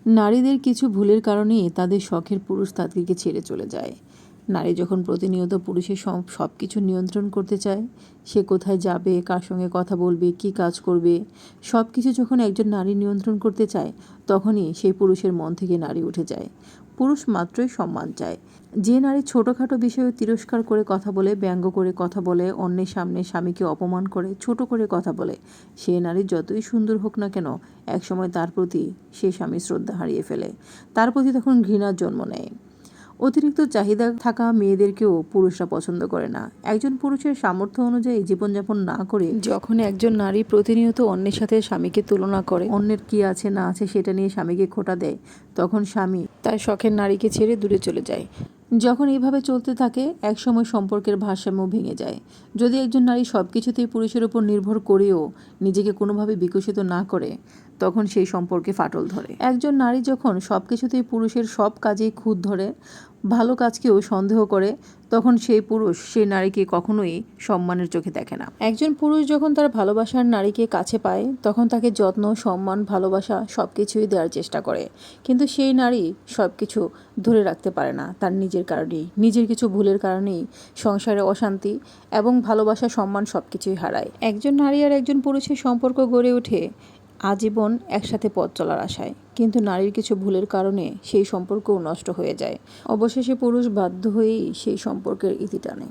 নারীদের কিছু ভুলের কারণেই তাদের শখের পুরুষ তাদেরকে ছেড়ে চলে যায়। নারী যখন প্রতিনিয়ত পুরুষের সব কিছু নিয়ন্ত্রণ করতে চায়, সে কোথায় যাবে, কার সঙ্গে কথা বলবে, কী কাজ করবে, সব কিছু যখন একজন নারী নিয়ন্ত্রণ করতে চায়, তখনই সেই পুরুষের মন থেকে নারী উঠে যায়। পুরুষ মাত্রই সম্মান চায়। যে নারী ছোটোখাটো বিষয়ে তিরস্কার করে কথা বলে, ব্যঙ্গ করে কথা বলে, অন্যের সামনে স্বামীকে অপমান করে, ছোট করে কথা বলে, সে নারী যতই সুন্দর হোক না কেন, একসময় তার প্রতি সে স্বামী শ্রদ্ধা হারিয়ে ফেলে। তার প্রতি তখন ঘৃণার জন্ম নেয়। অতিরিক্ত চাহিদা থাকা মেয়েদেরকেও পুরুষরা পছন্দ করে না। একজন পুরুষের সামর্থ্য অনুযায়ী জীবনযাপন না করে যখন একজন নারী প্রতিনিয়ত অন্যের সাথে স্বামীকে তুলনা করে, অন্যের কি আছে না আছে সেটা নিয়ে স্বামীকে খোঁটা দেয়, তখন স্বামী তার শখের নারীকে ছেড়ে দূরে চলে যায়। যখন এইভাবে চলতে থাকে, একসময় সম্পর্কের ভারসাম্য ভেঙে যায়। যদি একজন নারী সব কিছুতেই পুরুষের উপর নির্ভর করেও নিজেকে কোনোভাবে বিকশিত না করে, তখন সেই সম্পর্কে ফাটল ধরে। একজন নারী যখন সব কিছুতেই পুরুষের সব কাজেই খুঁত ধরে, ভালো কাজকেও সন্দেহ করে, তখন সেই পুরুষ সেই নারীকে কখনোই সম্মানের চোখে দেখে না। একজন পুরুষ যখন তার ভালোবাসার নারীকে কাছে পায়, তখন তাকে যত্ন, সম্মান, ভালোবাসা সব কিছুই দেওয়ার চেষ্টা করে। কিন্তু সেই নারী সব কিছু ধরে রাখতে পারে না। তার নিজের কারণেই, নিজের কিছু ভুলের কারণেই সংসারে অশান্তি এবং ভালোবাসা, সম্মান সব কিছুই হারায়। একজন নারী আর একজন পুরুষের সম্পর্ক গড়ে ওঠে আজীবন একসাথে পথ চলার আশায়, কিন্তু নারীর কিছু ভুলের কারণে সেই সম্পর্কও নষ্ট হয়ে যায়। অবশেষে পুরুষ বাধ্য হয়েই সেই সম্পর্কের ইতি টানে।